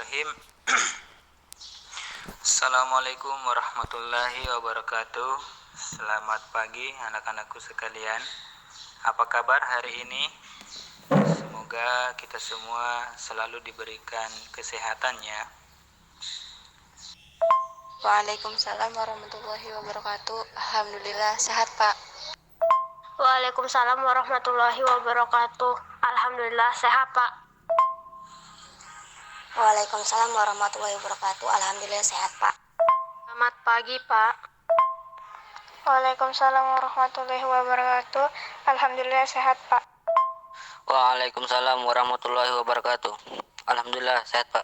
Bismillahirrahmanirrahim. Assalamualaikum warahmatullahi wabarakatuh. Selamat pagi anak-anakku sekalian. Apa kabar hari ini? Semoga kita semua selalu diberikan kesehatannya. Waalaikumsalam warahmatullahi wabarakatuh. Alhamdulillah sehat, Pak. Waalaikumsalam warahmatullahi wabarakatuh. Alhamdulillah sehat, Pak. Waalaikumsalam warahmatullahi wabarakatuh. Alhamdulillah sehat, Pak. Selamat pagi, Pak. Waalaikumsalam warahmatullahi wabarakatuh. Alhamdulillah sehat, Pak. Waalaikumsalam warahmatullahi wabarakatuh. Alhamdulillah sehat, Pak.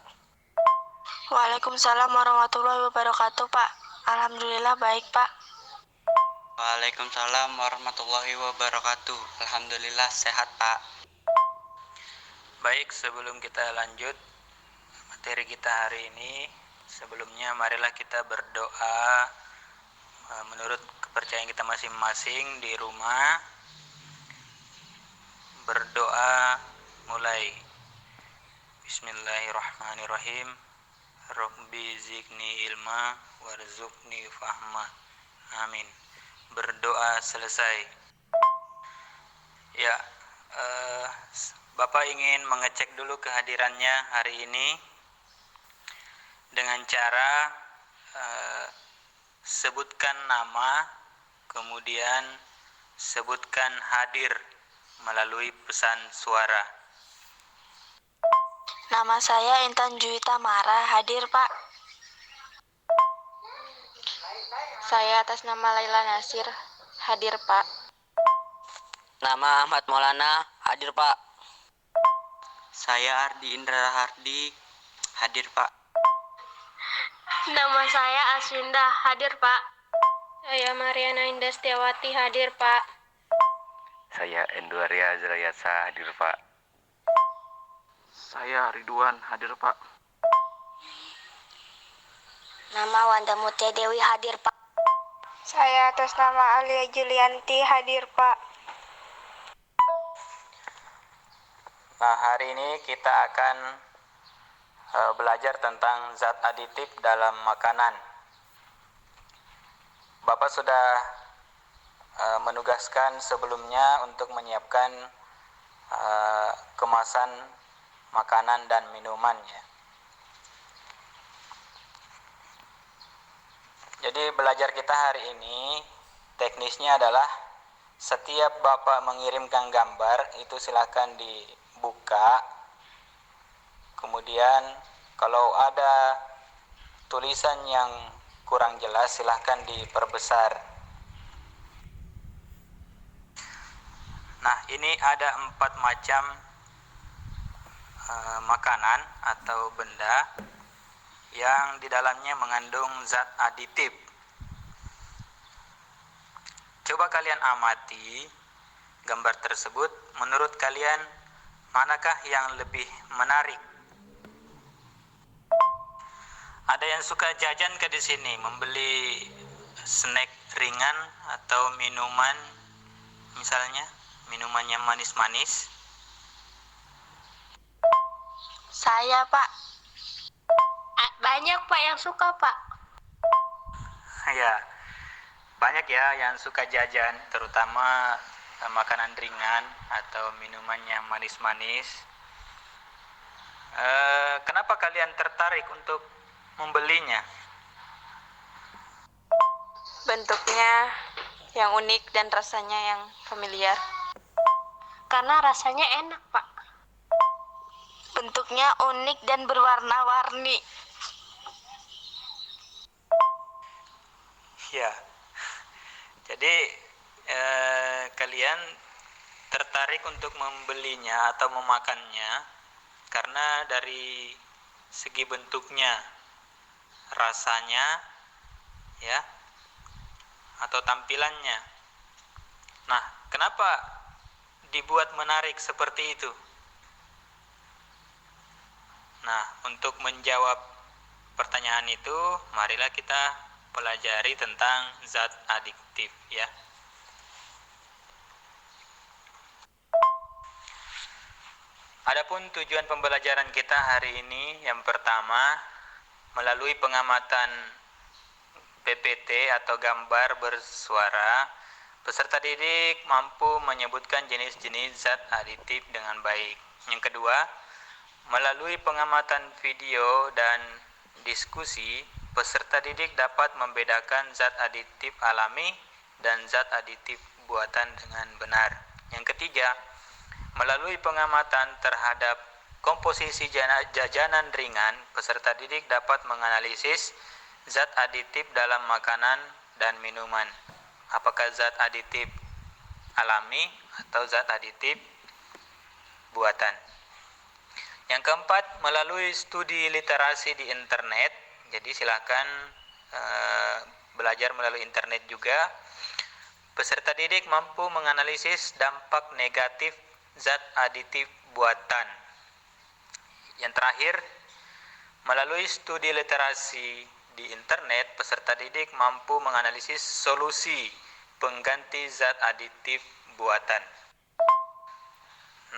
Waalaikumsalam warahmatullahi wabarakatuh, Pak. Alhamdulillah baik, Pak. Waalaikumsalam warahmatullahi wabarakatuh. Alhamdulillah sehat, Pak. Baik, sebelum kita lanjut materi kita hari ini, sebelumnya marilah kita berdoa menurut kepercayaan kita masing-masing di rumah. Berdoa mulai. Bismillahirrahmanirrahim. Rabbi zidni ilma warzuqni fahma. Amin. Berdoa selesai. Ya, Bapak ingin mengecek dulu kehadirannya hari ini dengan cara sebutkan nama, kemudian sebutkan hadir melalui pesan suara. Nama saya Intan Juwita Mara, hadir, Pak. Saya atas nama Laila Nasir, hadir, Pak. Nama Ahmad Maulana, hadir, Pak. Saya Ardi Indra Hardi, hadir, Pak. Nama saya Aswinda, hadir, Pak. Saya Mariana Indah Setiawati, hadir, Pak. Saya Enduaria Zrayasa, hadir, Pak. Saya Ridwan, hadir, Pak. Nama Wanda Mutia Dewi, hadir, Pak. Saya atas nama Alia Julianti, hadir, Pak. Nah, hari ini kita akan belajar tentang zat aditif dalam makanan. Bapak sudah menugaskan sebelumnya untuk menyiapkan kemasan makanan dan minumannya. Jadi belajar kita hari ini teknisnya adalah setiap Bapak mengirimkan gambar itu silakan dibuka. Kemudian kalau ada tulisan yang kurang jelas silahkan diperbesar. Nah, ini ada 4 macam makanan atau benda yang di dalamnya mengandung zat aditif. Coba kalian amati gambar tersebut, menurut kalian manakah yang lebih menarik? Ada yang suka jajan ke di sini, membeli snack ringan atau minuman, misalnya minumannya manis-manis? Saya, Pak. Banyak, Pak, yang suka, Pak. Ya, banyak ya yang suka jajan, terutama makanan ringan atau minuman yang manis-manis. Kenapa kalian tertarik untuk membelinya? Bentuknya yang unik dan rasanya yang familiar. Karena rasanya enak, Pak. Bentuknya unik dan berwarna-warni. Ya, jadi kalian tertarik untuk membelinya atau memakannya karena dari segi bentuknya, rasanya, ya, atau tampilannya. Nah, kenapa dibuat menarik seperti itu? Nah, untuk menjawab pertanyaan itu, marilah kita pelajari tentang zat adiktif, ya. Adapun tujuan pembelajaran kita hari ini yang pertama, melalui pengamatan PPT atau gambar bersuara, peserta didik mampu menyebutkan jenis-jenis zat aditif dengan baik. Yang kedua, melalui pengamatan video dan diskusi, peserta didik dapat membedakan zat aditif alami dan zat aditif buatan dengan benar. Yang ketiga, melalui pengamatan terhadap komposisi jajanan ringan, peserta didik dapat menganalisis zat aditif dalam makanan dan minuman. Apakah zat aditif alami atau zat aditif buatan. Yang keempat, melalui studi literasi di internet. Jadi silakan belajar melalui internet juga. Peserta didik mampu menganalisis dampak negatif zat aditif buatan. Yang terakhir, melalui studi literasi di internet, peserta didik mampu menganalisis solusi pengganti zat aditif buatan.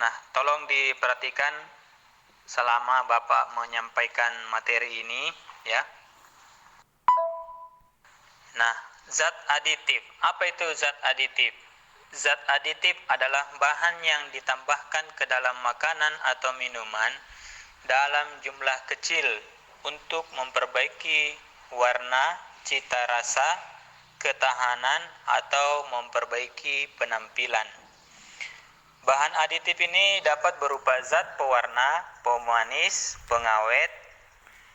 Nah, tolong diperhatikan selama Bapak menyampaikan materi ini, ya. Nah, zat aditif. Apa itu zat aditif? Zat aditif adalah bahan yang ditambahkan ke dalam makanan atau minuman dalam jumlah kecil untuk memperbaiki warna, cita rasa, ketahanan, atau memperbaiki penampilan. Bahan aditif ini dapat berupa zat pewarna, pemanis, pengawet,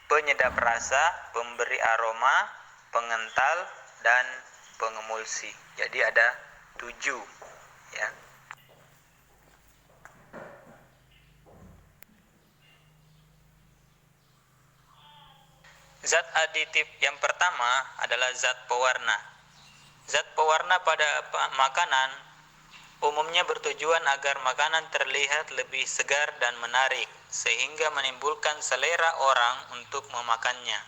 penyedap rasa, pemberi aroma, pengental, dan pengemulsi. Jadi ada 7, ya. Zat aditif yang pertama adalah zat pewarna. Zat pewarna pada makanan umumnya bertujuan agar makanan terlihat lebih segar dan menarik, sehingga menimbulkan selera orang untuk memakannya.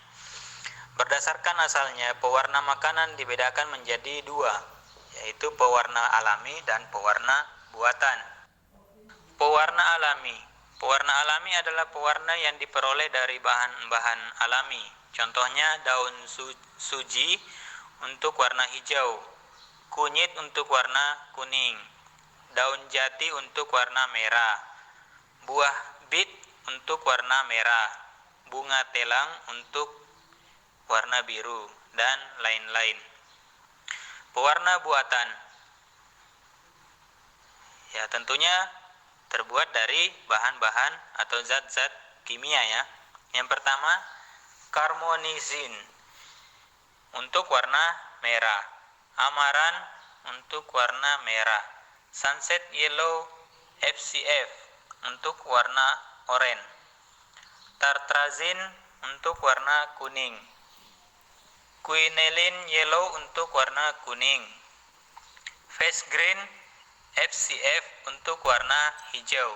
Berdasarkan asalnya, pewarna makanan dibedakan menjadi 2, yaitu pewarna alami dan pewarna buatan. Pewarna alami. Pewarna alami adalah pewarna yang diperoleh dari bahan-bahan alami. Contohnya daun suji untuk warna hijau, kunyit untuk warna kuning, daun jati untuk warna merah, buah bit untuk warna merah, bunga telang untuk warna biru, dan lain-lain. Pewarna buatan, ya tentunya terbuat dari bahan-bahan atau zat-zat kimia, ya. Yang pertama, karmonizin untuk warna merah, amaran untuk warna merah, sunset yellow FCF untuk warna oranye, tartrazin untuk warna kuning, quinelin yellow untuk warna kuning, face green FCF untuk warna hijau,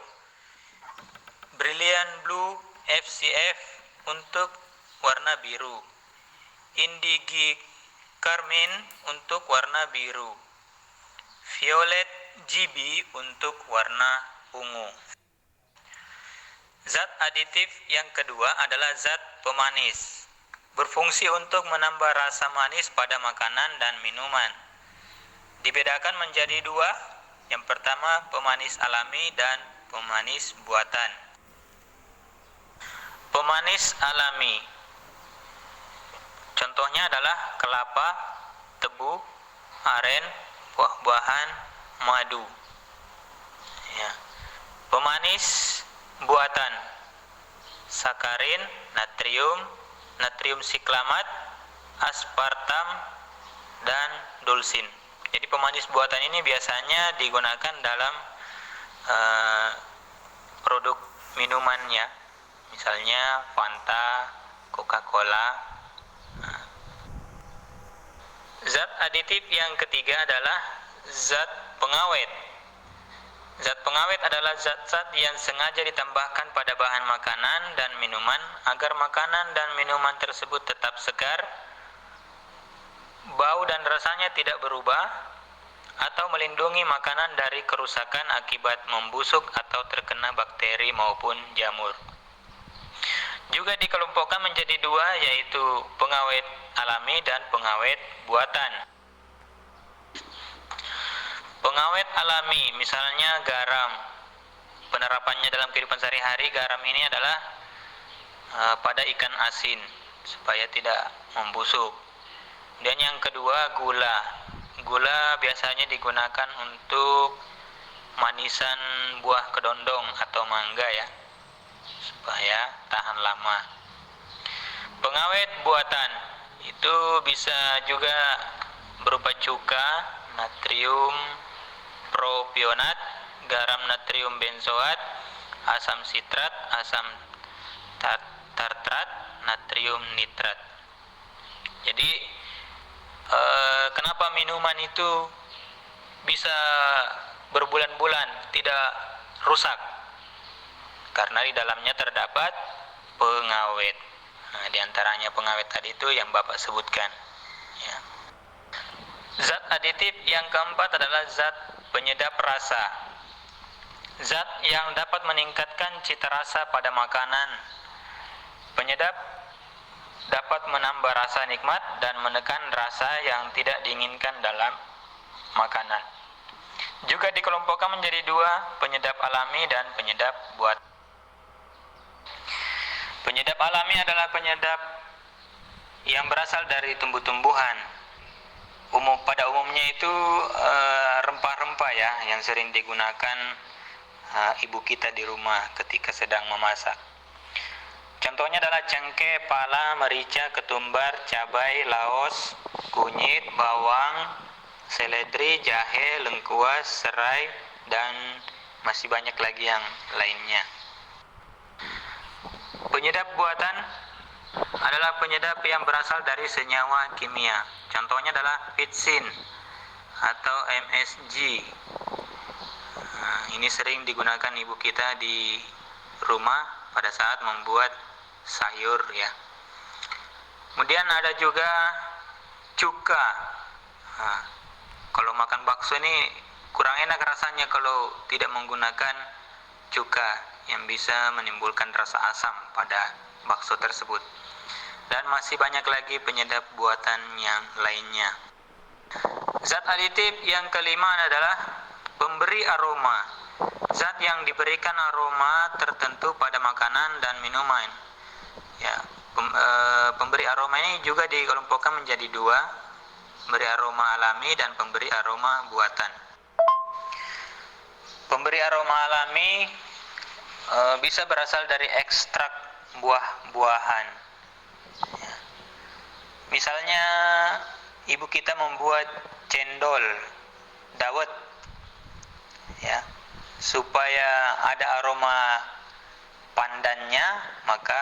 brilliant blue FCF untuk warna biru, indigi carmine untuk warna biru, violet GB untuk warna ungu. Zat aditif yang kedua adalah zat pemanis. Berfungsi untuk menambah rasa manis pada makanan dan minuman. Dibedakan menjadi 2. Yang pertama, pemanis alami dan pemanis buatan. Pemanis alami, contohnya adalah kelapa, tebu, aren, buah-buahan, madu. Ya. Pemanis buatan, sakarin, natrium siklamat, aspartam, dan dulsin. Jadi pemanis buatan ini biasanya digunakan dalam produk minumannya, misalnya Fanta, Coca-Cola. Zat aditif yang ketiga adalah zat pengawet. Zat pengawet adalah zat-zat yang sengaja ditambahkan pada bahan makanan dan minuman agar makanan dan minuman tersebut tetap segar, bau dan rasanya tidak berubah, atau melindungi makanan dari kerusakan akibat membusuk atau terkena bakteri maupun jamur. Juga dikelompokkan menjadi dua, yaitu pengawet alami dan pengawet buatan. Pengawet alami, misalnya garam. Penerapannya dalam kehidupan sehari-hari, garam ini adalah pada ikan asin supaya tidak membusuk. Dan yang kedua, gula. Gula biasanya digunakan untuk manisan buah kedondong atau mangga ya, supaya tahan lama. Pengawet buatan itu bisa juga berupa cuka, natrium propionat, garam natrium benzoat, asam sitrat, asam tartrat, natrium nitrat. Jadi kenapa minuman itu bisa berbulan-bulan tidak rusak? Karena di dalamnya terdapat pengawet. Nah, di antaranya pengawet tadi itu yang Bapak sebutkan. Ya. Zat aditif yang keempat adalah zat penyedap rasa. Zat yang dapat meningkatkan cita rasa pada makanan. Penyedap dapat menambah rasa nikmat dan menekan rasa yang tidak diinginkan dalam makanan. Juga dikelompokkan menjadi dua, penyedap alami dan penyedap buatan. Penyedap alami adalah penyedap yang berasal dari tumbuh-tumbuhan. Pada umumnya itu rempah-rempah ya, yang sering digunakan ibu kita di rumah ketika sedang memasak. Contohnya adalah cengkeh, pala, merica, ketumbar, cabai, laos, kunyit, bawang, seledri, jahe, lengkuas, serai, dan masih banyak lagi yang lainnya. Penyedap buatan adalah penyedap yang berasal dari senyawa kimia. Contohnya adalah pitsin atau MSG. Ini sering digunakan ibu kita di rumah pada saat membuat sayur ya. Kemudian ada juga cuka. Kalau makan bakso ini kurang enak rasanya kalau tidak menggunakan cuka, yang bisa menimbulkan rasa asam pada bakso tersebut. Dan masih banyak lagi penyedap buatan yang lainnya. Zat aditif yang kelima adalah pemberi aroma. Zat yang diberikan aroma tertentu pada makanan dan minuman. Ya, pemberi aroma ini juga dikelompokkan menjadi dua, pemberi aroma alami dan pemberi aroma buatan. Pemberi aroma alami bisa berasal dari ekstrak buah-buahan. Ya. Misalnya ibu kita membuat cendol dawet, ya, supaya ada aroma pandannya, maka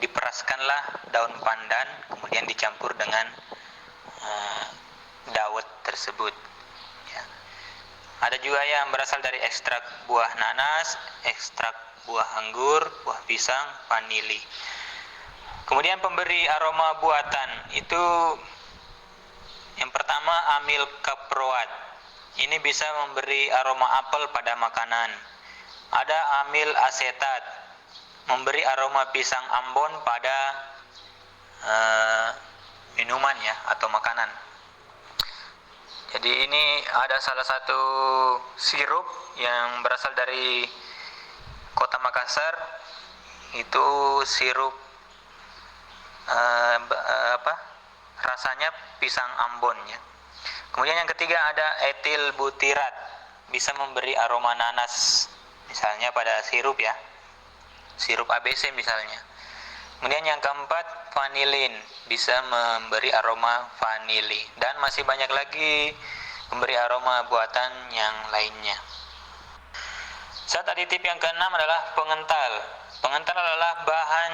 diperaskanlah daun pandan kemudian dicampur dengan dawet tersebut. Ya. Ada juga yang berasal dari ekstrak buah nanas, ekstrak buah anggur, buah pisang, vanili. Kemudian pemberi aroma buatan itu yang pertama amil kaproat. Ini bisa memberi aroma apel pada makanan. Ada amil asetat, memberi aroma pisang Ambon pada minuman ya atau makanan. Jadi ini ada salah satu sirup yang berasal dari Kota Makassar, itu sirup rasanya pisang Ambon ya. Kemudian yang ketiga ada etil butirat, bisa memberi aroma nanas, misalnya pada sirup ya, sirup ABC misalnya. Kemudian yang keempat vanilin, bisa memberi aroma vanili, dan masih banyak lagi memberi aroma buatan yang lainnya. Zat aditif yang keenam adalah pengental. Pengental adalah bahan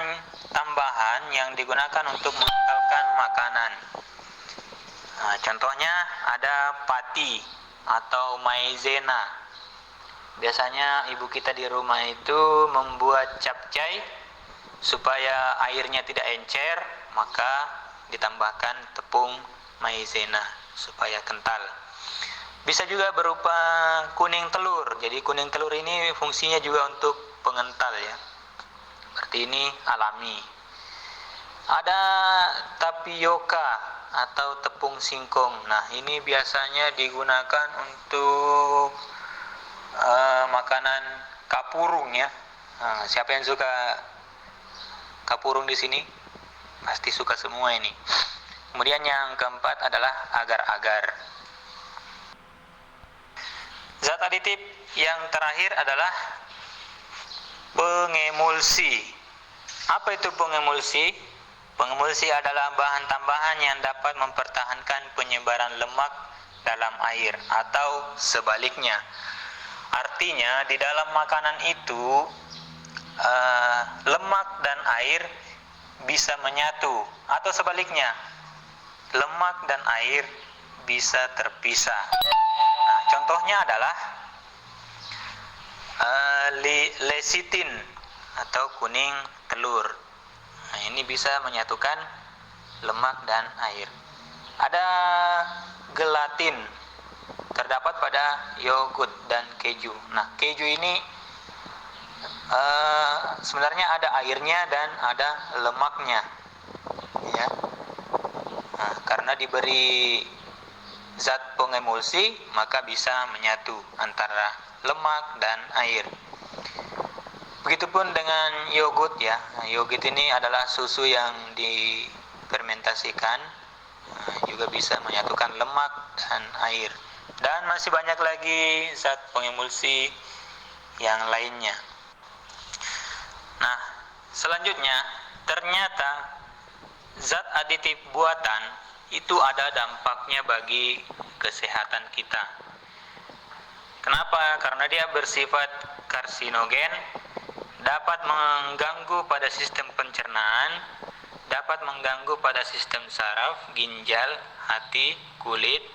tambahan yang digunakan untuk mengentalkan makanan. Nah, contohnya ada pati atau maizena. Biasanya ibu kita di rumah itu membuat capcay supaya airnya tidak encer, maka ditambahkan tepung maizena. supaya kental. Bisa juga berupa kuning telur. Jadi kuning telur ini fungsinya juga untuk pengental ya. Seperti ini alami. Ada tapioka atau tepung singkong. Nah, ini biasanya digunakan untuk makanan kapurung ya. Nah, siapa yang suka kapurung di sini? Pasti suka semua ini. Kemudian yang keempat adalah agar-agar. Zat aditif yang terakhir adalah pengemulsi. Apa itu pengemulsi? Pengemulsi adalah bahan tambahan yang dapat mempertahankan penyebaran lemak dalam air atau sebaliknya. Artinya di dalam makanan itu lemak dan air bisa menyatu, atau sebaliknya lemak dan air bisa terpisah. Nah, contohnya adalah lecitin atau kuning telur. Nah, ini bisa menyatukan lemak dan air. Ada gelatin, terdapat pada yogurt dan keju. Nah, keju ini sebenarnya ada airnya dan ada lemaknya, ya. Nah, karena diberi zat pengemulsi, maka bisa menyatu antara lemak dan air. Begitupun dengan yogurt ya. Nah, yogurt ini adalah susu yang difermentasikan, juga bisa menyatukan lemak dan air. Dan masih banyak lagi zat pengemulsi yang lainnya. Nah, selanjutnya ternyata zat aditif buatan itu ada dampaknya bagi kesehatan kita. Kenapa? Karena dia bersifat karsinogen, dapat mengganggu pada sistem pencernaan, dapat mengganggu pada sistem saraf, ginjal, hati, kulit,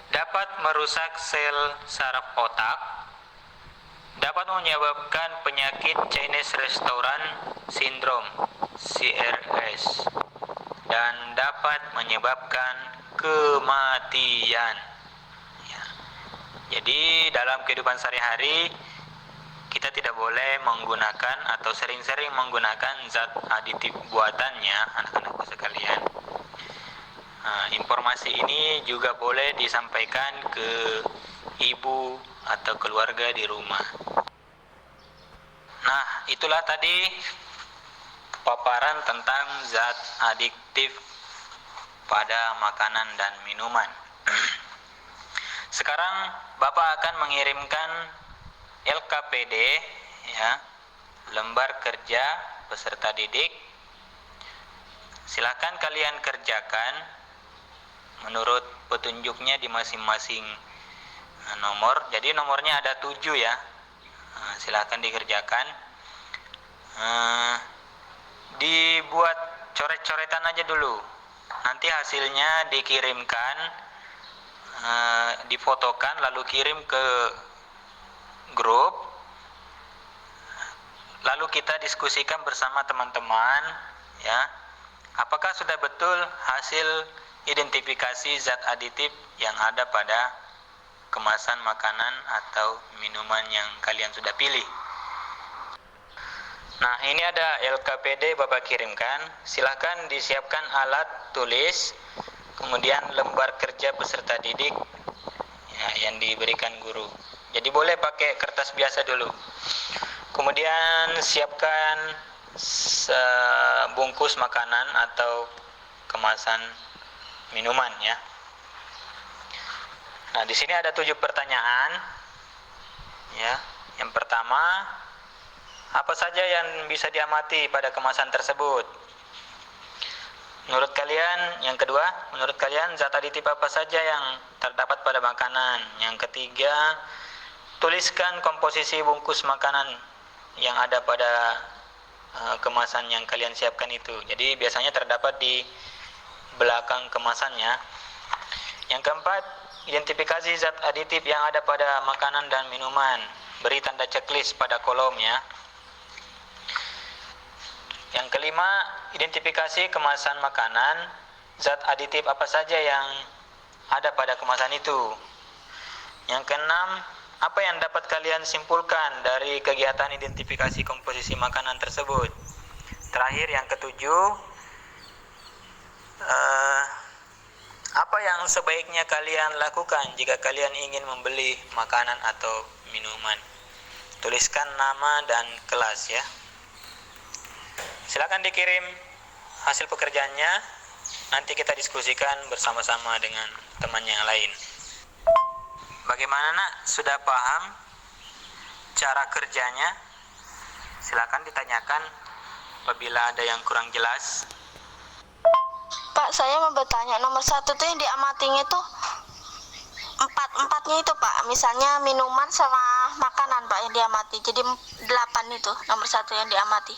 dapat merusak sel saraf otak, dapat menyebabkan penyakit Chinese Restaurant Syndrome (CRS), dan dapat menyebabkan kematian. Ya. Jadi dalam kehidupan sehari-hari kita tidak boleh menggunakan atau sering-sering menggunakan zat aditif buatannya, anak-anakku sekalian. Nah, informasi ini juga boleh disampaikan ke ibu atau keluarga di rumah. Nah, itulah tadi paparan tentang zat adiktif pada makanan dan minuman. Sekarang Bapak akan mengirimkan LKPD ya, lembar kerja peserta didik. Silakan kalian kerjakan menurut petunjuknya di masing-masing nomor. Jadi nomornya ada 7 ya. Silakan dikerjakan. Dibuat coret-coretan aja dulu. Nanti hasilnya dikirimkan, difotokan lalu kirim ke grup. Lalu kita diskusikan bersama teman-teman ya. Apakah sudah betul hasil identifikasi zat aditif yang ada pada kemasan makanan atau minuman yang kalian sudah pilih. Nah, ini ada LKPD Bapak kirimkan. Silahkan disiapkan alat tulis, kemudian lembar kerja peserta didik ya, yang diberikan guru. Jadi boleh pakai kertas biasa dulu. Kemudian siapkan sebungkus makanan atau kemasan minuman ya. Nah, di sini ada 7 pertanyaan. Ya. Yang pertama, apa saja yang bisa diamati pada kemasan tersebut? Menurut kalian, yang kedua, menurut kalian zat aditif apa saja yang terdapat pada makanan? Yang ketiga, tuliskan komposisi bungkus makanan yang ada pada kemasan yang kalian siapkan itu. Jadi biasanya terdapat di belakang kemasannya. Yang keempat, identifikasi zat aditif yang ada pada makanan dan minuman. Beri tanda checklist pada kolom ya. Yang kelima, identifikasi kemasan makanan, zat aditif apa saja yang ada pada kemasan itu. Yang keenam, apa yang dapat kalian simpulkan dari kegiatan identifikasi komposisi makanan tersebut? Terakhir, yang ketujuh, apa yang sebaiknya kalian lakukan jika kalian ingin membeli makanan atau minuman? Tuliskan nama dan kelas ya. Silakan dikirim hasil pekerjaannya. Nanti kita diskusikan bersama-sama dengan teman yang lain. Bagaimana nak? Sudah paham cara kerjanya? Silakan ditanyakan apabila ada yang kurang jelas. Pak, saya mau bertanya, nomor 1 tuh yang diamatinya itu empatnya itu Pak, misalnya minuman sama makanan Pak yang diamati, jadi 8 itu nomor 1 yang diamati.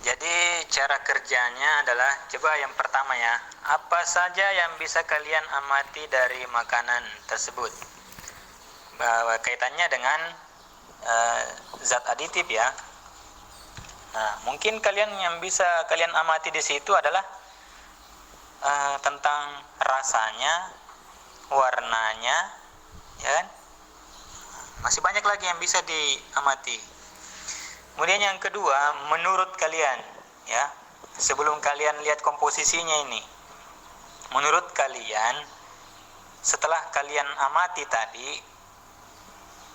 Jadi cara kerjanya adalah, coba yang pertama ya, apa saja yang bisa kalian amati dari makanan tersebut? Bahwa kaitannya dengan zat aditif ya. Nah, mungkin yang bisa kalian amati di situ adalah tentang rasanya, warnanya, ya kan? Masih banyak lagi yang bisa diamati. Kemudian yang kedua, menurut kalian, ya, sebelum kalian lihat komposisinya ini, menurut kalian, setelah kalian amati tadi,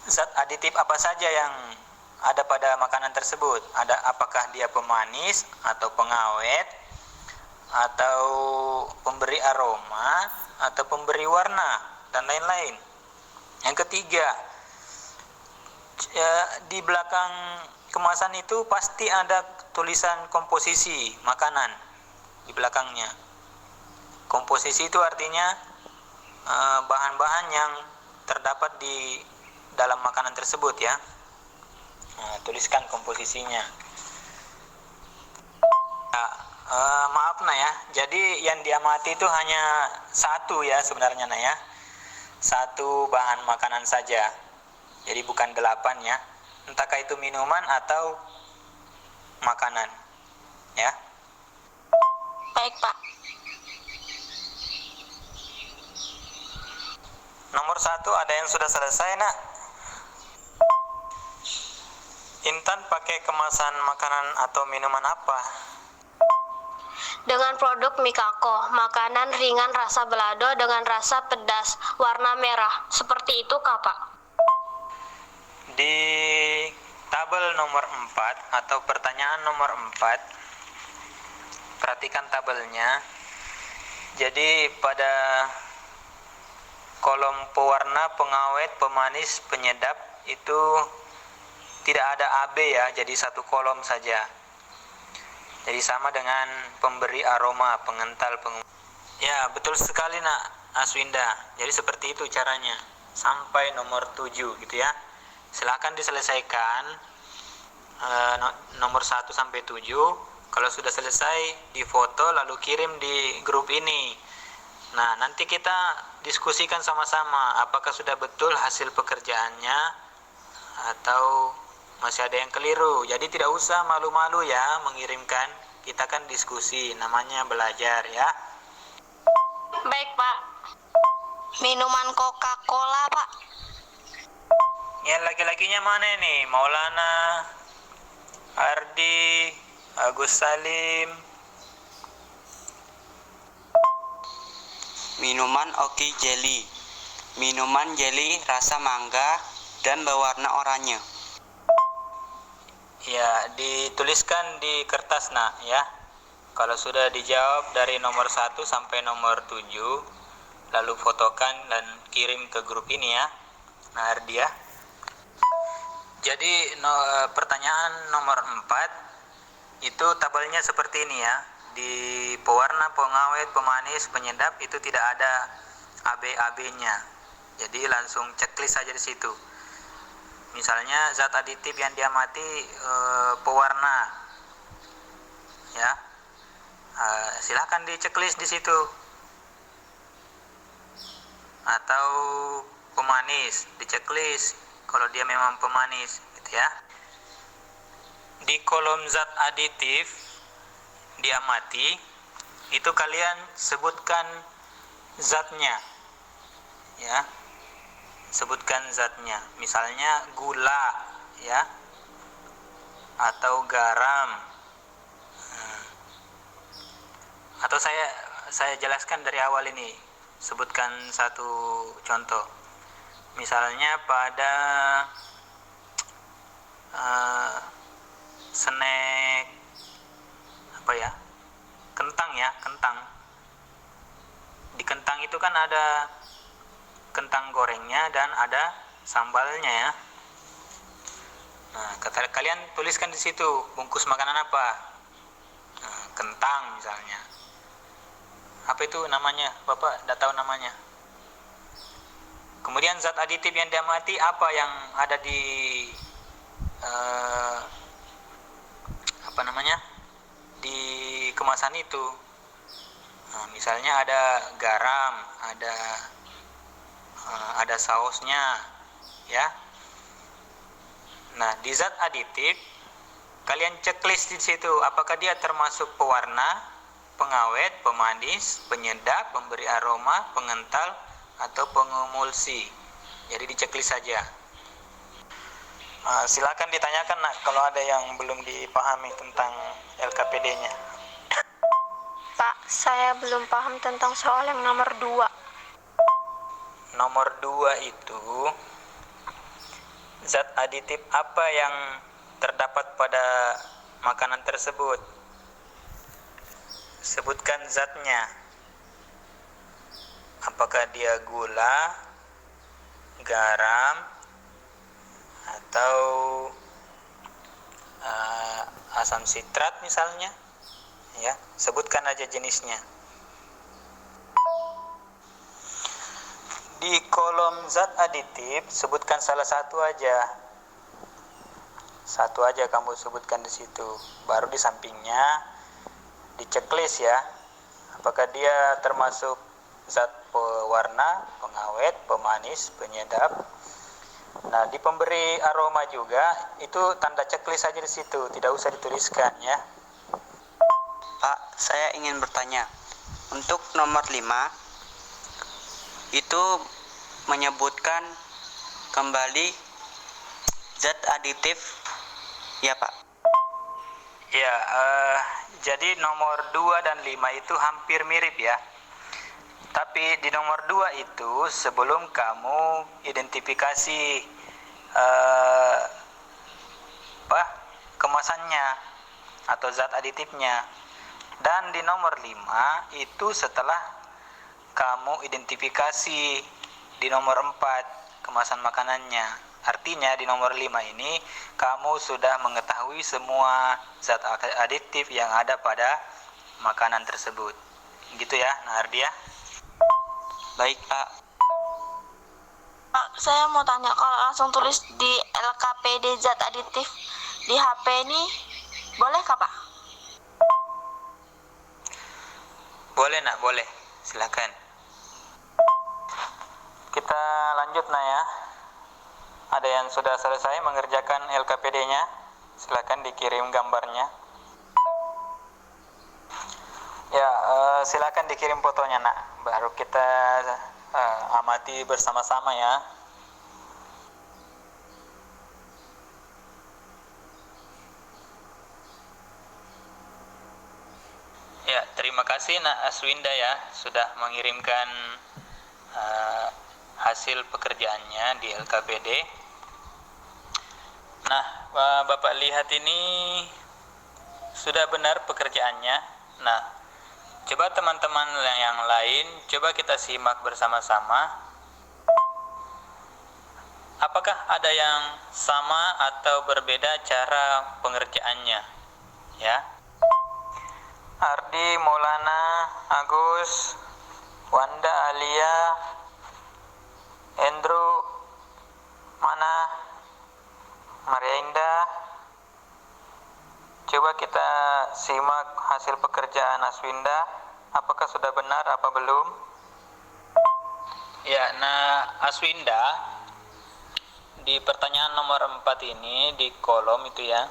zat aditif apa saja yang ada pada makanan tersebut? Apakah dia pemanis atau pengawet atau pemberi aroma atau pemberi warna dan lain-lain. Yang ketiga, di belakang kemasan itu pasti ada tulisan komposisi makanan di belakangnya. Komposisi itu artinya bahan-bahan yang terdapat di dalam makanan tersebut ya. Nah, tuliskan komposisinya. Nah, maaf nah ya, jadi yang diamati itu hanya satu ya sebenarnya nah ya, satu bahan makanan saja, jadi bukan 8 ya, entahkah itu minuman atau makanan ya. Baik Pak. Nomor 1 ada yang sudah selesai nak? Intan pakai kemasan makanan atau minuman apa? Dengan produk Mikako, makanan ringan rasa balado dengan rasa pedas, warna merah. Seperti itu kah Pak? Di tabel nomor 4 atau pertanyaan nomor 4, perhatikan tabelnya. Jadi pada kolom pewarna, pengawet, pemanis, penyedap itu tidak ada AB ya, jadi satu kolom saja. Jadi sama dengan pemberi aroma, pengental, ya betul sekali nak Aswinda. Jadi seperti itu caranya sampai nomor 7 gitu ya. Silakan diselesaikan nomor 1 sampai 7. Kalau sudah selesai, difoto lalu kirim di grup ini. Nah, nanti kita diskusikan sama-sama apakah sudah betul hasil pekerjaannya atau masih ada yang keliru. Jadi tidak usah malu-malu ya mengirimkan. Kita kan diskusi, namanya belajar ya. Baik Pak. Minuman Coca-Cola Pak. Yang laki-lakinya mana nih? Maulana, Ardi, Agus Salim. Minuman Oki Jelly. Minuman jelly rasa mangga dan berwarna oranye. Ya, dituliskan di kertas nak ya. Kalau sudah dijawab dari nomor 1 sampai nomor 7, lalu fotokan dan kirim ke grup ini ya. Nah, Ardi ya. Jadi pertanyaan nomor 4 itu tabelnya seperti ini ya. Di pewarna, pengawet, pemanis, penyedap itu tidak ada AB-AB-nya. Jadi langsung checklist saja di situ. Misalnya zat aditif yang diamati pewarna, ya, silahkan di checklist di situ. Atau pemanis di checklist kalau dia memang pemanis, gitu ya. Di kolom zat aditif diamati itu kalian sebutkan zatnya, ya. Sebutkan zatnya. Misalnya gula, ya, atau garam. Atau saya jelaskan dari awal ini. Sebutkan satu contoh. Misalnya pada snack apa ya? Kentang, ya, kentang. Di kentang itu kan ada kentang gorengnya dan ada sambalnya, ya. Nah, kalian tuliskan di situ bungkus makanan apa? Nah, kentang misalnya. Apa itu namanya? Bapak tidak tahu namanya. Kemudian zat aditif yang diamati apa yang ada di apa namanya? Di kemasan itu. Nah, misalnya ada garam, ada sausnya, ya. Nah, di zat aditif kalian checklist di situ apakah dia termasuk pewarna, pengawet, pemanis, penyedap, pemberi aroma, pengental atau pengemulsi. Jadi di checklist saja. Silakan ditanyakan, Nak, kalau ada yang belum dipahami tentang LKPD-nya. Pak, saya belum paham tentang soal yang nomor 2. Nomor 2 itu zat aditif apa yang terdapat pada makanan tersebut. Sebutkan zatnya. Apakah dia gula, garam, atau asam sitrat misalnya, ya. Sebutkan aja jenisnya. Di kolom zat aditif sebutkan salah satu aja. Satu aja kamu sebutkan di situ. Baru di sampingnya di checklist, ya. Apakah dia termasuk zat pewarna, pengawet, pemanis, penyedap. Nah, di pemberi aroma juga itu tanda checklist saja di situ, tidak usah dituliskan, ya. Pak, saya ingin bertanya. Untuk nomor 5 itu menyebutkan kembali zat aditif, ya Pak? Ya, jadi nomor 2 dan 5 itu hampir mirip, ya. Tapi di nomor 2 itu sebelum kamu identifikasi kemasannya atau zat aditifnya. Dan di nomor 5 itu setelah kamu identifikasi di nomor 4 kemasan makanannya. Artinya di nomor 5 ini kamu sudah mengetahui semua zat aditif yang ada pada makanan tersebut. Gitu ya, Nardia. Baik, Pak. Pak, saya mau tanya, kalau langsung tulis di LKPD zat aditif di HP ini boleh kah, Pak? Boleh, Nak, boleh. Silakan. Kita lanjut, Nak, ya. Ada yang sudah selesai mengerjakan LKPD-nya? Silakan dikirim gambarnya. Ya, silakan dikirim fotonya, Nak. Baru kita amati bersama-sama, ya. Ya, terima kasih Nak Aswinda, ya, sudah mengirimkan hasil pekerjaannya di LKPD. Nah, Bapak lihat ini sudah benar pekerjaannya. Nah, coba teman-teman yang lain, coba kita simak bersama-sama. Apakah ada yang sama atau berbeda cara pengerjaannya? Ya. Ardi, Maulana, Agus, Wanda, Alia, Endro, Mana, Maria Indah. Coba kita simak hasil pekerjaan Aswinda. Apakah sudah benar apa belum? Ya, nah Aswinda, di pertanyaan nomor 4 ini di kolom itu, ya.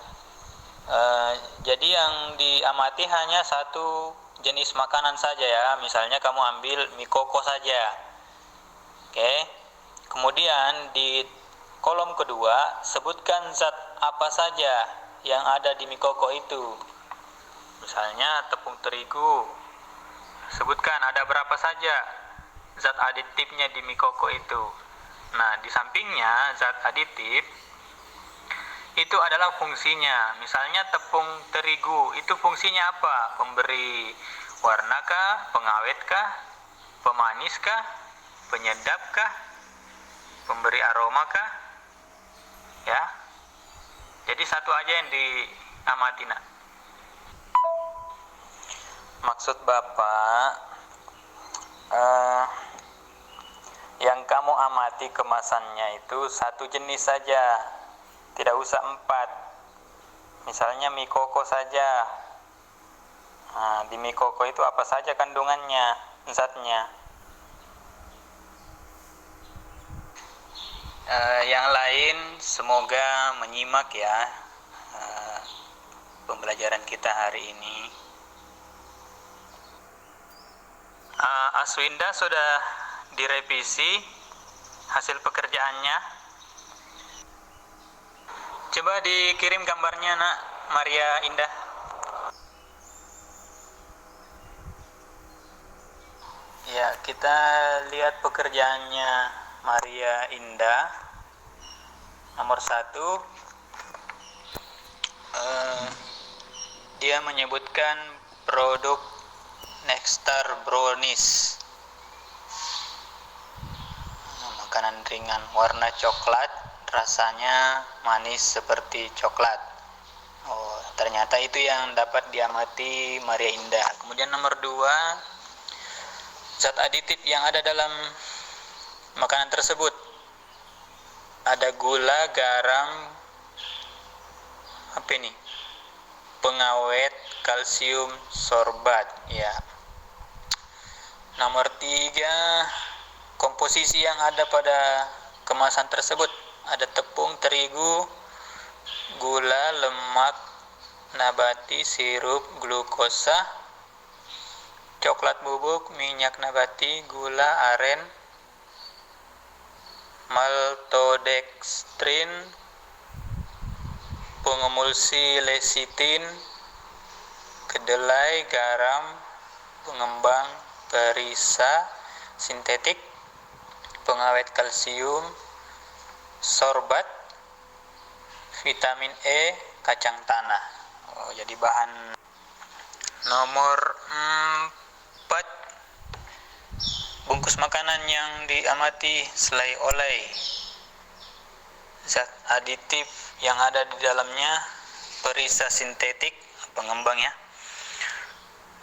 Jadi yang diamati hanya satu jenis makanan saja ya. Misalnya kamu ambil mie koko saja. Oke. Kemudian di kolom kedua, sebutkan zat apa saja yang ada di mie koko itu. Misalnya tepung terigu. Sebutkan ada berapa saja zat aditifnya di mie koko itu. Nah, di sampingnya zat aditif itu adalah fungsinya. Misalnya tepung terigu, itu fungsinya apa? Pemberi warna kah? Pengawet kah? Pemanis kah? Penyedap kah? Pemberi aroma kah? Ya. Jadi satu aja yang diamati, nak. Maksud Bapak, yang kamu amati kemasannya itu satu jenis saja. Tidak usah 4. Misalnya mie koko saja. Nah, di mie koko itu apa saja kandungannya, zatnya. Yang lain semoga menyimak ya pembelajaran kita hari ini. Aswinda sudah direvisi hasil pekerjaannya. Coba dikirim gambarnya, nak, Maria Indah. Ya, kita lihat pekerjaannya Maria Indah. Nomor 1, dia menyebutkan produk Nexstar Brownies. Makanan ringan warna coklat, rasanya manis seperti coklat. Oh, ternyata itu yang dapat diamati Maria Indah. Kemudian nomor 2, zat aditif yang ada dalam makanan tersebut. Ada gula, garam, apa ini? Pengawet, kalsium, sorbat, ya. Nomor 3, komposisi yang ada pada kemasan tersebut. Ada tepung terigu, gula, lemak nabati, sirup, glukosa, coklat bubuk, minyak nabati, gula aren, maltodextrin, pengemulsi lecitin, kedelai, garam, pengembang perisa sintetik, pengawet kalsium, sorbat, vitamin E, kacang tanah. Oh, jadi bahan. Nomor 4, bungkus makanan yang diamati selai oleh. Zat aditif yang ada di dalamnya perisa sintetik, pengembang ya,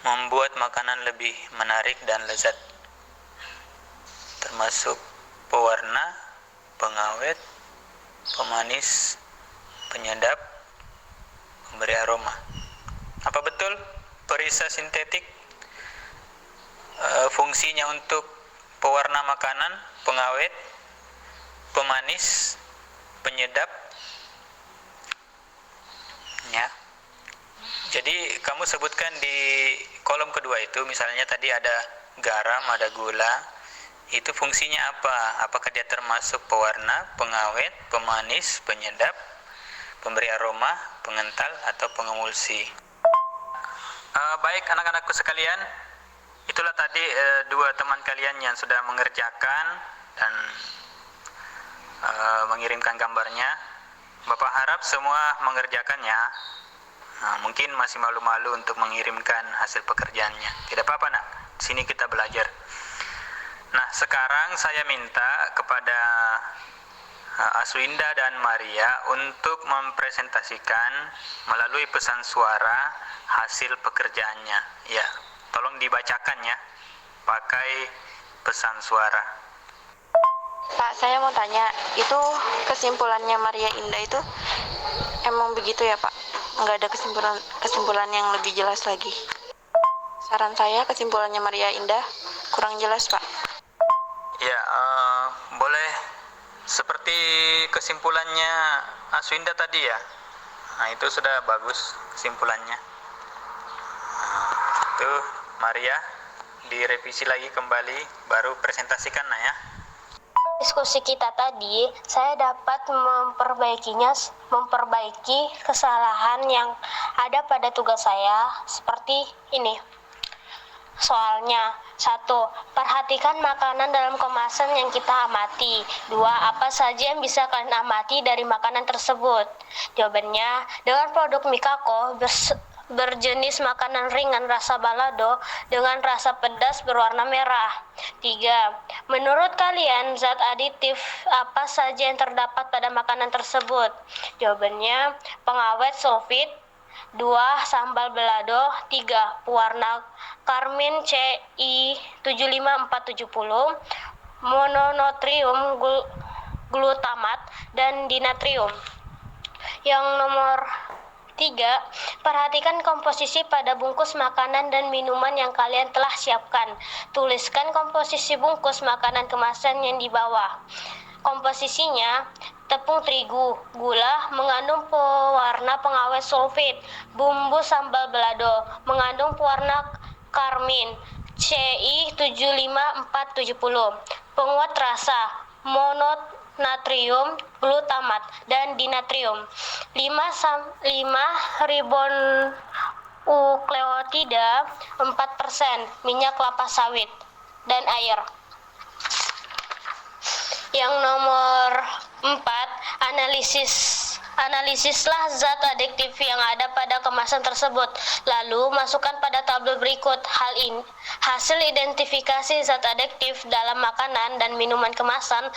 membuat makanan lebih menarik dan lezat, termasuk pewarna, pengawet, pemanis, penyedap, pemberi aroma. Apa betul perisa sintetik fungsinya untuk pewarna makanan, pengawet, pemanis, penyedap? Ya. Jadi kamu sebutkan di kolom kedua itu, misalnya tadi ada garam, ada gula. Itu fungsinya apa? Apakah dia termasuk pewarna, pengawet, pemanis, penyedap, pemberi aroma, pengental, atau pengemulsi? Baik anak-anakku sekalian, itulah tadi 2 teman kalian yang sudah mengerjakan dan mengirimkan gambarnya. Bapak harap semua mengerjakannya. Mungkin masih malu-malu untuk mengirimkan hasil pekerjaannya. Tidak apa-apa, nak. Sini kita belajar. Nah, sekarang saya minta kepada Aswinda dan Maria untuk mempresentasikan melalui pesan suara hasil pekerjaannya. Ya, tolong dibacakan ya, pakai pesan suara. Pak, saya mau tanya, itu kesimpulannya Maria Indah itu emang begitu ya, Pak? Nggak ada kesimpulan yang lebih jelas lagi. Saran saya kesimpulannya Maria Indah kurang jelas, Pak. Ya, boleh seperti kesimpulannya Aswinda tadi ya. Nah, itu sudah bagus kesimpulannya. Itu Maria, direvisi lagi kembali, baru presentasikan nak ya. Diskusi kita tadi, saya dapat memperbaiki kesalahan yang ada pada tugas saya seperti ini. Soalnya, 1. Perhatikan makanan dalam kemasan yang kita amati. 2. Apa saja yang bisa kalian amati dari makanan tersebut? Jawabannya, dengan produk Mikako berjenis makanan ringan rasa balado dengan rasa pedas berwarna merah. 3. Menurut kalian, zat aditif apa saja yang terdapat pada makanan tersebut? Jawabannya, pengawet sulfit. 2. Sambal balado. 3. Pewarna karmin CI75470, mononatrium glutamat, dan dinatrium. Yang nomor 3. Perhatikan komposisi pada bungkus makanan dan minuman yang kalian telah siapkan. Tuliskan komposisi bungkus makanan kemasan yang di bawah. Komposisinya, tepung terigu, gula mengandung pewarna pengawet sulfit, bumbu sambal balado mengandung pewarna karmin CI75470, penguat rasa mononatrium glutamat dan dinatrium, 5 ribonukleotida 4%, minyak kelapa sawit, dan air. Yang nomor 4, analisislah zat adiktif yang ada pada kemasan tersebut. Lalu masukkan pada tabel berikut hasil identifikasi zat adiktif dalam makanan dan minuman kemasan.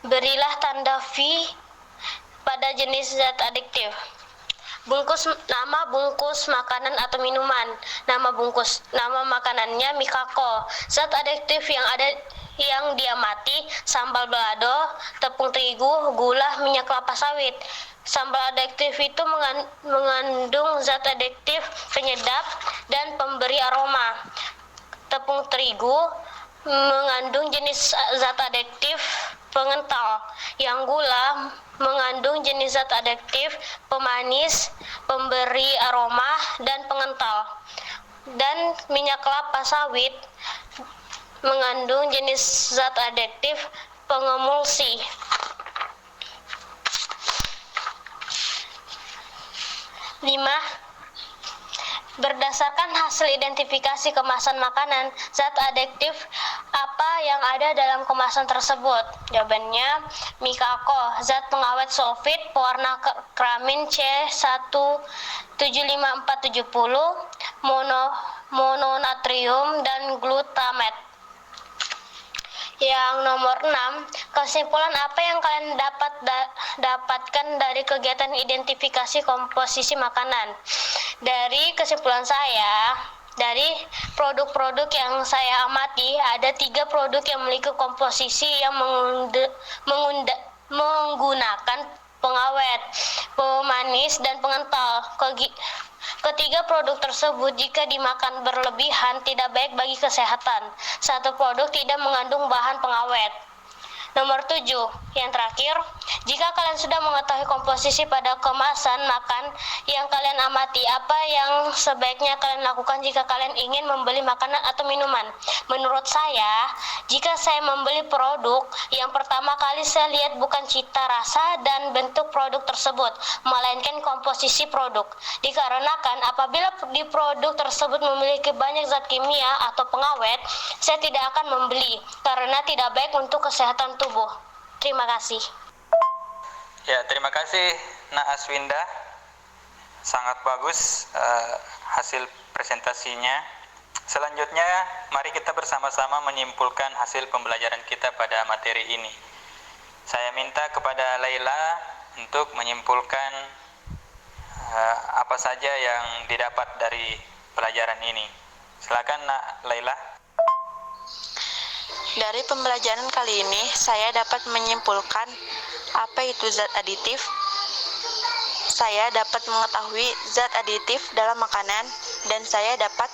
Berilah tanda V pada jenis zat adiktif. Nama bungkus makanan atau minuman. Nama makanannya Mikako. Zat adiktif yang diamati, sambal balado, tepung terigu, gula, minyak kelapa sawit. Sambal adiktif itu mengandung zat adiktif penyedap dan pemberi aroma. Tepung terigu mengandung jenis zat adiktif pengental. Yang gula mengandung jenis zat adiktif pemanis, pemberi aroma, dan pengental. Dan minyak kelapa sawit mengandung jenis zat adiktif pengemulsi. 5. Berdasarkan hasil identifikasi kemasan makanan, zat adiktif apa yang ada dalam kemasan tersebut? Jawabannya, Mikako, zat pengawet sulfit, pewarna keramin C17470, mononatrium, dan glutamat. Yang nomor 6, kesimpulan apa yang kalian dapatkan dari kegiatan identifikasi komposisi makanan? Dari kesimpulan saya, dari produk-produk yang saya amati, ada 3 produk yang memiliki komposisi yang menggunakan pengawet, pemanis, dan pengental. Ketiga produk tersebut jika dimakan berlebihan tidak baik bagi kesehatan. 1 produk tidak mengandung bahan pengawet. Nomor 7, yang terakhir, jika kalian sudah mengetahui komposisi pada kemasan makan yang kalian amati, apa yang sebaiknya kalian lakukan jika kalian ingin membeli makanan atau minuman? Menurut saya, jika saya membeli produk, yang pertama kali saya lihat bukan cita rasa dan bentuk produk tersebut, melainkan komposisi produk. Dikarenakan apabila di produk tersebut memiliki banyak zat kimia atau pengawet, saya tidak akan membeli karena tidak baik untuk kesehatan tubuh. Terima kasih. Ya, terima kasih Nak Aswinda. Sangat bagus hasil presentasinya. Selanjutnya, mari kita bersama-sama menyimpulkan hasil pembelajaran kita pada materi ini. Saya minta kepada Laila untuk menyimpulkan apa saja yang didapat dari pelajaran ini. Silakan Nak Laila. Dari pembelajaran kali ini, saya dapat menyimpulkan apa itu zat aditif. Saya dapat mengetahui zat aditif dalam makanan, dan saya dapat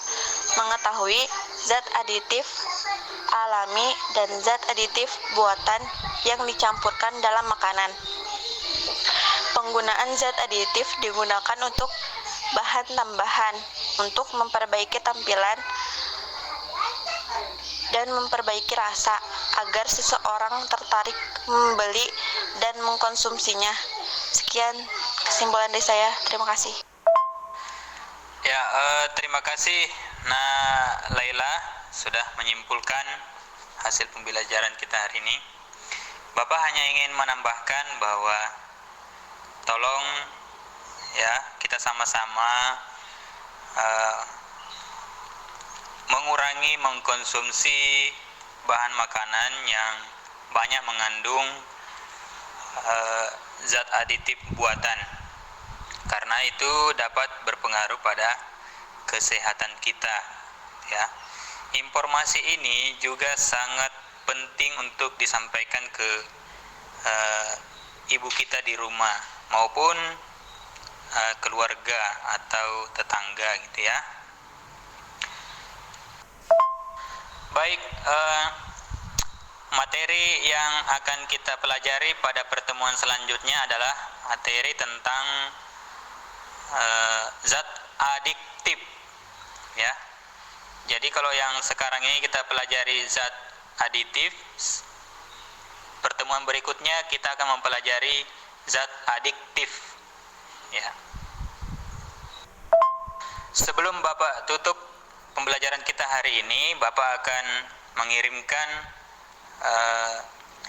mengetahui zat aditif alami dan zat aditif buatan yang dicampurkan dalam makanan. Penggunaan zat aditif digunakan untuk bahan tambahan untuk memperbaiki tampilan dan memperbaiki rasa agar seseorang tertarik membeli dan mengkonsumsinya. Sekian kesimpulan dari saya. Terima kasih. Ya, terima kasih Laila sudah menyimpulkan hasil pembelajaran kita hari ini. Bapak hanya ingin menambahkan bahwa tolong ya kita sama-sama mengurangi mengkonsumsi bahan makanan yang banyak mengandung zat aditif buatan, karena itu dapat berpengaruh pada kesehatan kita ya. Informasi ini juga sangat penting untuk disampaikan ke ibu kita di rumah maupun keluarga atau tetangga gitu ya. Baik, materi yang akan kita pelajari pada pertemuan selanjutnya adalah materi tentang zat adiktif ya. Jadi kalau yang sekarang ini kita pelajari zat aditif, pertemuan berikutnya kita akan mempelajari zat adiktif ya. Sebelum Bapak tutup pembelajaran kita hari ini, Bapak akan mengirimkan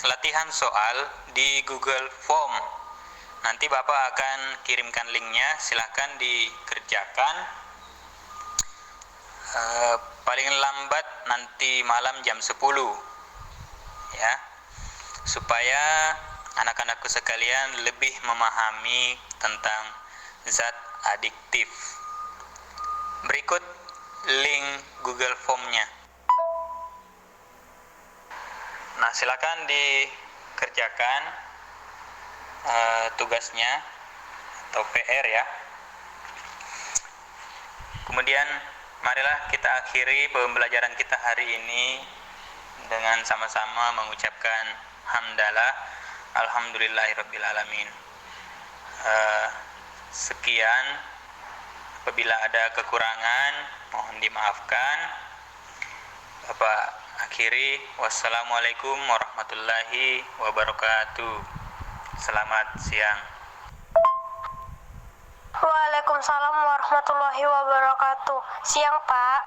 latihan soal di Google Form. Nanti Bapak akan kirimkan linknya, silahkan dikerjakan. Paling lambat nanti malam jam 10 ya, supaya anak-anakku sekalian lebih memahami tentang zat adiktif. Berikut link Google Form-nya. Nah, silakan dikerjakan tugasnya atau PR ya. Kemudian marilah kita akhiri pembelajaran kita hari ini dengan sama-sama mengucapkan hamdalah alhamdulillahirabbil alamin. Sekian, apabila ada kekurangan mohon dimaafkan. Bapak akhiri, wassalamualaikum warahmatullahi wabarakatuh. Selamat siang. Waalaikumsalam warahmatullahi wabarakatuh. Siang, Pak.